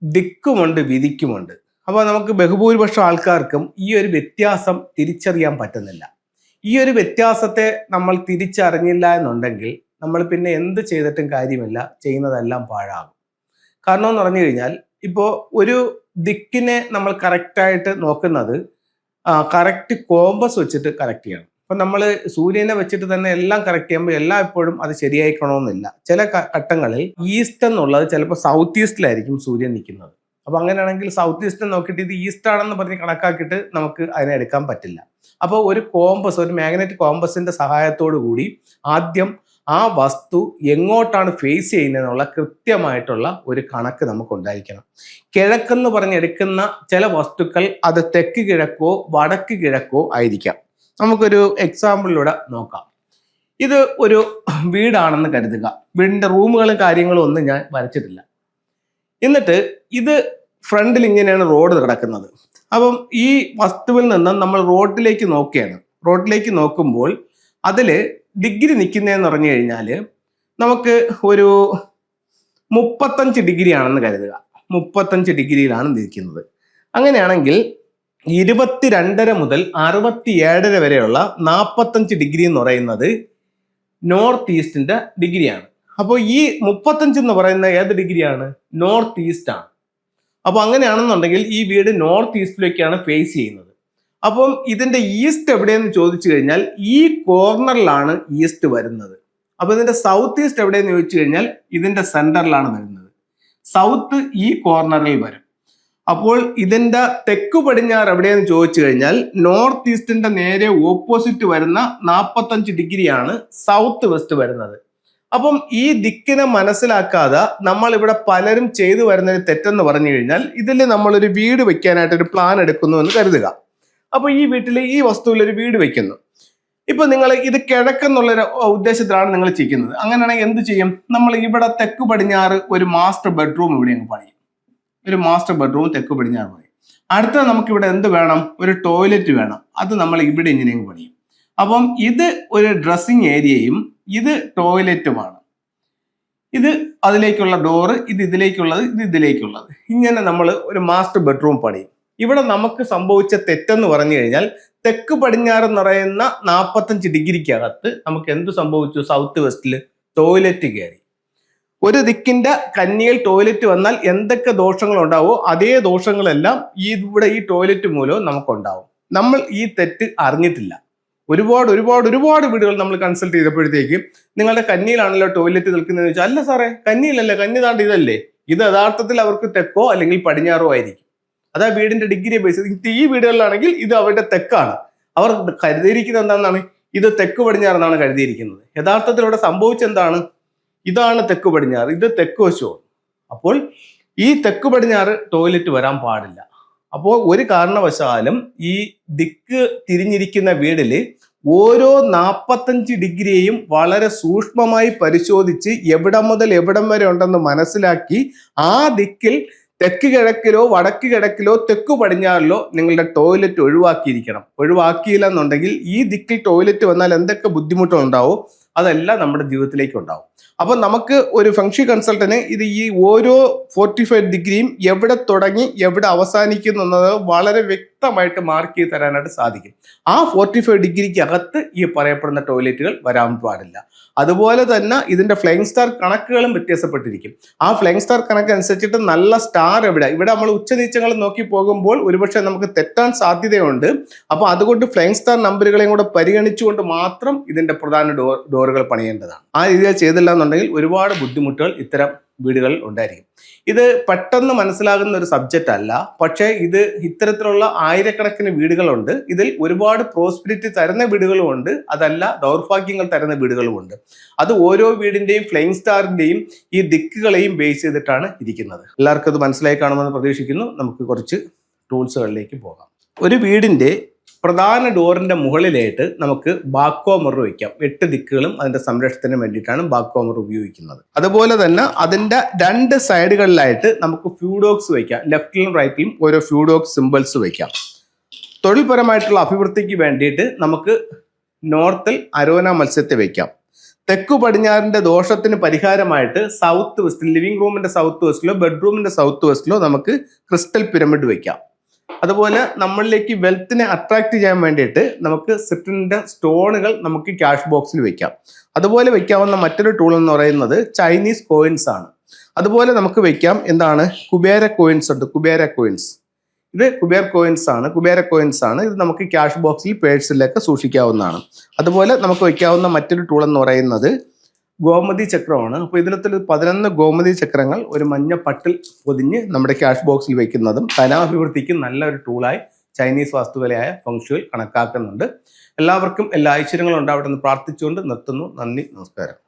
ദിക്കുമുണ്ട്, വിധിക്കുമുണ്ട്. അപ്പോൾ നമുക്ക് ബഹുഭൂരിപക്ഷം ആൾക്കാർക്കും ഈ ഒരു വ്യത്യാസം തിരിച്ചറിയാൻ പറ്റുന്നില്ല. ഈ ഒരു വ്യത്യാസത്തെ നമ്മൾ തിരിച്ചറിഞ്ഞില്ല എന്നുണ്ടെങ്കിൽ നമ്മൾ പിന്നെ എന്ത് ചെയ്തിട്ടും കാര്യമില്ല, ചെയ്യുന്നതെല്ലാം പാഴാകും. കാരണം എന്ന് പറഞ്ഞു കഴിഞ്ഞാൽ ഇപ്പോൾ ഒരു ദിക്കിനെ നമ്മൾ കറക്റ്റായിട്ട് നോക്കുന്നത് കറക്റ്റ് കോമ്പസ് വെച്ചിട്ട് കറക്റ്റ് ചെയ്യണം. അപ്പം നമ്മൾ സൂര്യനെ വെച്ചിട്ട് തന്നെ എല്ലാം കറക്റ്റ് ചെയ്യുമ്പോൾ എല്ലാം എപ്പോഴും അത് ശരിയായിക്കണമെന്നില്ല. ചില ഘട്ടങ്ങളിൽ ഈസ്റ്റ് എന്നുള്ളത് ചിലപ്പോൾ സൗത്ത് ഈസ്റ്റിലായിരിക്കും സൂര്യൻ നിൽക്കുന്നത്. അപ്പോൾ അങ്ങനെയാണെങ്കിൽ സൗത്ത് ഈസ്റ്റ് നോക്കിയിട്ട് ഇത് ഈസ്റ്റ് ആണെന്ന് പറഞ്ഞ് കണക്കാക്കിയിട്ട് നമുക്ക് അതിനെ എടുക്കാൻ പറ്റില്ല. അപ്പോൾ ഒരു കോമ്പസ്, ഒരു മാഗ്നറ്റിക് കോമ്പസിന്റെ സഹായത്തോടു കൂടി ആദ്യം ആ വസ്തു എങ്ങോട്ടാണ് ഫേസ് ചെയ്യുന്നതെന്നുള്ള കൃത്യമായിട്ടുള്ള ഒരു കണക്ക് നമുക്ക് ഉണ്ടായിരിക്കണം. കിഴക്കെന്ന് പറഞ്ഞെടുക്കുന്ന ചില വസ്തുക്കൾ അത് തെക്ക് കിഴക്കോ വടക്ക് കിഴക്കോ ആയിരിക്കാം. നമുക്കൊരു എക്സാമ്പിളിലൂടെ നോക്കാം. ഇത് ഒരു വീടാണെന്ന് കരുതുക. വീടിന്റെ റൂമുകളും കാര്യങ്ങളും ഒന്നും ഞാൻ വരച്ചിട്ടില്ല. എന്നിട്ട് ഇത് ഫ്രണ്ടിൽ ഇങ്ങനെയാണ് റോഡ് കിടക്കുന്നത്. അപ്പം ഈ വസ്തുവിൽ നിന്ന് നമ്മൾ റോഡിലേക്ക് നോക്കുകയാണ്. റോഡിലേക്ക് നോക്കുമ്പോൾ അതിൽ ഡിഗ്രി നിൽക്കുന്നതെന്ന് പറഞ്ഞു കഴിഞ്ഞാൽ നമുക്ക് ഒരു 35 ഡിഗ്രി ആണെന്ന് കരുതുക. 35 ഡിഗ്രിയിലാണ് നിൽക്കുന്നത്. അങ്ങനെയാണെങ്കിൽ 22.5 മുതൽ 67.5 വരെയുള്ള 45 ഡിഗ്രി എന്ന് പറയുന്നത് നോർത്ത് ഈസ്റ്റിന്റെ ഡിഗ്രിയാണ്. അപ്പോൾ ഈ 35 എന്ന് പറയുന്ന ഏത് ഡിഗ്രിയാണ്? നോർത്ത് ഈസ്റ്റ് ആണ്. അപ്പോൾ അങ്ങനെയാണെന്നുണ്ടെങ്കിൽ ഈ വീട് നോർത്ത് ഈസ്റ്റിലേക്കാണ് ഫേസ് ചെയ്യുന്നത്. അപ്പം ഇതിന്റെ ഈസ്റ്റ് എവിടെയെന്ന് ചോദിച്ചു കഴിഞ്ഞാൽ ഈ കോർണറിലാണ് ഈസ്റ്റ് വരുന്നത്. അപ്പൊ ഇതിന്റെ സൗത്ത് ഈസ്റ്റ് എവിടെയെന്ന് ചോദിച്ചു കഴിഞ്ഞാൽ ഇതിന്റെ സെന്ററിലാണ് വരുന്നത്. സൗത്ത് ഈ കോർണറിൽ വരും. അപ്പോൾ ഇതിന്റെ തെക്കു പടിഞ്ഞാറ് എവിടെയെന്ന് ചോദിച്ചു കഴിഞ്ഞാൽ നോർത്ത് ഈസ്റ്റിന്റെ നേരെ ഓപ്പോസിറ്റ് വരുന്ന 45 ഡിഗ്രിയാണ് സൗത്ത് വെസ്റ്റ് വരുന്നത്. അപ്പം ഈ ദിക്കിനെ മനസ്സിലാക്കാതെ നമ്മൾ ഇവിടെ പലരും ചെയ്തു വരുന്നൊരു തെറ്റെന്ന് പറഞ്ഞു കഴിഞ്ഞാൽ, ഇതിൽ നമ്മളൊരു വീട് വെക്കാനായിട്ട് ഒരു പ്ലാൻ എടുക്കുന്നു എന്ന് കരുതുക. അപ്പൊ ഈ വീട്ടിൽ ഈ വസ്തുവിൽ ഒരു വീട് വെക്കുന്നു. ഇപ്പൊ നിങ്ങൾ ഇത് കിഴക്കെന്നുള്ളൊരു ഉദ്ദേശത്തിലാണ് നിങ്ങൾ ചെയ്യുന്നത്. അങ്ങനെയാണെങ്കിൽ എന്ത് ചെയ്യും? നമ്മൾ ഇവിടെ തെക്ക് പടിഞ്ഞാറ് ഒരു മാസ്റ്റർ ബെഡ്റൂം ഇവിടെ അങ്ങ് പണിയും. ഒരു മാസ്റ്റർ ബെഡ്റൂം തെക്ക് പടിഞ്ഞാറ് പണിയും. അടുത്ത നമുക്ക് ഇവിടെ എന്ത് വേണം? ഒരു ടോയ്ലറ്റ് വേണം. അത് നമ്മൾ ഇവിടെ ഇങ്ങനെ അങ്ങ് പണിയും. അപ്പം ഇത് ഒരു ഡ്രസ്സിങ് ഏരിയയും ഇത് ടോയ്ലറ്റുമാണ്. ഇത് അതിലേക്കുള്ള ഡോറ്, ഇത് ഇതിലേക്കുള്ളത്, ഇത് ഇതിലേക്കുള്ളത്. ഇങ്ങനെ നമ്മൾ ഒരു മാസ്റ്റർ ബെഡ്റൂം പണിയും. ഇവിടെ നമുക്ക് സംഭവിച്ച തെറ്റെന്ന് പറഞ്ഞു കഴിഞ്ഞാൽ തെക്ക് പടിഞ്ഞാറ് എന്ന് പറയുന്ന 45 ഡിഗ്രിക്കകത്ത് നമുക്ക് എന്ത് സംഭവിച്ചു? സൗത്ത് വെസ്റ്റിൽ ടോയ്ലറ്റ് കയറി. ഒരു ദിക്കിന്റെ കന്നിയിൽ ടോയ്ലറ്റ് വന്നാൽ എന്തൊക്കെ ദോഷങ്ങൾ ഉണ്ടാവോ അതേ ദോഷങ്ങളെല്ലാം ഇവിടെ ഈ ടോയ്ലറ്റ് മൂലവും നമുക്കുണ്ടാവും. നമ്മൾ ഈ തെറ്റ് അറിഞ്ഞിട്ടില്ല. ഒരുപാട് വീടുകൾ നമ്മൾ കൺസൾട്ട് ചെയ്തപ്പോഴത്തേക്ക് നിങ്ങളുടെ കന്നിയിലാണല്ലോ ടോയ്ലറ്റ് നിൽക്കുന്നതെന്ന് വെച്ചാൽ, അല്ല സാറേ കന്നിയിലല്ലേ, കന്നി താണ്ട് ഇതല്ലേ. ഇത് യഥാർത്ഥത്തിൽ അവർക്ക് തെക്കോ അല്ലെങ്കിൽ പടിഞ്ഞാറോ ആയിരിക്കും. അതാ വീടിന്റെ ഡിഗ്രി ബേസ്. ഈ വീടുകളിലാണെങ്കിൽ ഇത് അവരുടെ തെക്കാണ്. അവർ കരുതിയിരിക്കുന്നത് എന്താണെന്നാണ്? ഇത് തെക്ക് പടിഞ്ഞാറെന്നാണ് കരുതിയിരിക്കുന്നത്. യഥാർത്ഥത്തിൽ ഇവിടെ സംഭവിച്ചെന്താണ്? ഇതാണ് തെക്ക് പടിഞ്ഞാറ്, ഇത് തെക്ക് വശവും. അപ്പോൾ ഈ തെക്ക് പടിഞ്ഞാറ് ടോയ്ലറ്റ് വരാൻ പാടില്ല. അപ്പോൾ ഒരു കാരണവശാലും ഈ ദിക്ക് തിരിഞ്ഞിരിക്കുന്ന വീടിൽ ഓരോ 45 ഡിഗ്രിയെയും വളരെ സൂക്ഷ്മമായി പരിശോധിച്ച് എവിടം മുതൽ എവിടം വരെ ഉണ്ടെന്ന് മനസ്സിലാക്കി ആ ദിക്കിൽ തെക്ക് കിഴക്കിലോ വടക്ക് കിഴക്കിലോ തെക്ക് പടിഞ്ഞാറിലോ നിങ്ങളുടെ ടോയ്ലറ്റ് ഒഴിവാക്കിയിരിക്കണം. ഒഴിവാക്കിയില്ല എന്നുണ്ടെങ്കിൽ ഈ ദിക്കിൽ ടോയ്ലറ്റ് വന്നാൽ എന്തൊക്കെ ബുദ്ധിമുട്ടുണ്ടാവും അതെല്ലാം നമ്മുടെ ജീവിതത്തിലേക്ക് ഉണ്ടാവും. അപ്പൊ നമുക്ക് ഒരു ഫംഗ്ഷൻ കൺസൾട്ടന് ഇത് ഈ ഓരോ 45 ഡിഗ്രിയും എവിടെ തുടങ്ങി എവിടെ അവസാനിക്കുന്നു എന്നത് വളരെ വ്യക്തമായിട്ട് മാർക്ക് ചെയ്ത് തരാനായിട്ട് സാധിക്കും. ആ 45 ഡിഗ്രിക്ക് അകത്ത് ഈ പറയപ്പെടുന്ന ടോയ്ലറ്റുകൾ വരാൻ പാടില്ല. അതുപോലെ തന്നെ ഇതിന്റെ ഫ്ലൈങ് സ്റ്റാർ കണക്കുകളും വ്യത്യാസപ്പെട്ടിരിക്കും. ആ ഫ്ലൈങ് സ്റ്റാർ കണക്ക് അനുസരിച്ചിട്ട് നല്ല സ്റ്റാർ ഇവിടെ നമ്മൾ ഉച്ചനീച്ചങ്ങൾ നോക്കി പോകുമ്പോൾ ഒരുപക്ഷെ നമുക്ക് തെറ്റാൻ സാധ്യതയുണ്ട്. അപ്പൊ അതുകൊണ്ട് ഫ്ലൈങ് സ്റ്റാർ നമ്പറുകളെയും കൂടെ പരിഗണിച്ചുകൊണ്ട് മാത്രം ഇതിന്റെ പ്രധാന ഡോറുകൾ പണിയേണ്ടതാണ്. ആ രീതിയിൽ ചെയ്തില്ല എന്നുണ്ടെങ്കിൽ ഒരുപാട് ബുദ്ധിമുട്ടുകൾ ഇത്തരം വീടുകളിൽ ഉണ്ടായിരിക്കും. ഇത് പെട്ടെന്ന് മനസ്സിലാകുന്ന ഒരു സബ്ജക്റ്റ് അല്ല. പക്ഷേ ഇത് ഇത്തരത്തിലുള്ള ആയിരക്കണക്കിന് വീടുകളുണ്ട്. ഇതിൽ ഒരുപാട് പ്രോസ്പെരിറ്റി തരുന്ന വീടുകളുമുണ്ട്, അതല്ല ദൗർഭാഗ്യങ്ങൾ തരുന്ന വീടുകളുമുണ്ട്. അത് ഓരോ വീടിന്റെയും ഫ്ലൈങ് സ്റ്റാറിന്റെയും ഈ ദിക്കുകളെയും ബേസ് ചെയ്തിട്ടാണ് ഇരിക്കുന്നത്. എല്ലാവർക്കും അത് മനസ്സിലായി കാണുമെന്ന് പ്രതീക്ഷിക്കുന്നു. നമുക്ക് കുറച്ച് ടൂൾസുകളിലേക്ക് പോകാം. ഒരു വീടിന്റെ പ്രധാന ഡോറിന്റെ മുകളിലായിട്ട് നമുക്ക് ബാക്കോ മിറർ വയ്ക്കാം. 8 ദിക്കുകളും അതിന്റെ സംരക്ഷണത്തിന് വേണ്ടിയിട്ടാണ് ബാക്കോ മിറർ ഉപയോഗിക്കുന്നത്. അതുപോലെ തന്നെ അതിന്റെ 2 സൈഡുകളിലായിട്ട് നമുക്ക് ഫ്യൂഡോക്സ് വയ്ക്കാം. ലെഫ്റ്റിലും റൈറ്റിലും ഓരോ ഫ്യൂഡോക്സ് സിമ്പിൾസ് വയ്ക്കാം. തൊഴിൽപരമായിട്ടുള്ള അഭിവൃദ്ധിക്ക് വേണ്ടിയിട്ട് നമുക്ക് നോർത്തിൽ അരോന മത്സ്യത്തെ വയ്ക്കാം. തെക്കു പടിഞ്ഞാറിന്റെ ദോഷത്തിന് പരിഹാരമായിട്ട് സൗത്ത് വെസ്റ്റ്, ലിവിംഗ് റൂമിന്റെ സൗത്ത് വെസ്റ്റിലോ ബെഡ്റൂമിന്റെ സൗത്ത് വെസ്റ്റിലോ നമുക്ക് ക്രിസ്റ്റൽ പിരമിഡ് വെക്കാം. അതുപോലെ നമ്മളിലേക്ക് വെൽത്തിനെ അട്രാക്ട് ചെയ്യാൻ വേണ്ടിയിട്ട് നമുക്ക് സിട്രിന്റെ സ്റ്റോണുകൾ നമുക്ക് ക്യാഷ് ബോക്സിൽ വെക്കാം. അതുപോലെ വെക്കാവുന്ന മറ്റൊരു ടൂൾ എന്ന് പറയുന്നത് ചൈനീസ് കോയിൻസ് ആണ്. അതുപോലെ നമുക്ക് വെക്കാം എന്താണ്, കുബേര കോയിൻസ് ഉണ്ട്. കുബേര കോയിൻസ്, ഇത് കുബേർ കോയിൻസ് ആണ്, കുബേര കോയിൻസ് ആണ്. ഇത് നമുക്ക് ക്യാഷ് ബോക്സിൽ പേഴ്സിലൊക്കെ സൂക്ഷിക്കാവുന്നതാണ്. അതുപോലെ നമുക്ക് വെക്കാവുന്ന മറ്റൊരു ടൂൾ എന്ന് പറയുന്നത് ഗോമതി ചക്രമാണ്. അപ്പോൾ ഇതിലത്തിൽ 11 ഗോമതി ചക്രങ്ങൾ ഒരു മഞ്ഞ പട്ടിൽ പൊതിഞ്ഞ് നമ്മുടെ ക്യാഷ് ബോക്സിൽ വെക്കുന്നതും ധനാഭിവൃദ്ധിക്ക് നല്ലൊരു ടൂളായി ചൈനീസ് വാസ്തുകലയായ ഫെങ്ഷുയിൽ കണക്കാക്കുന്നുണ്ട്. എല്ലാവർക്കും എല്ലാ ഐശ്വര്യങ്ങളും ഉണ്ടാവട്ടെ എന്ന് പ്രാർത്ഥിച്ചുകൊണ്ട് നിർത്തുന്നു. നന്ദി, നമസ്കാരം.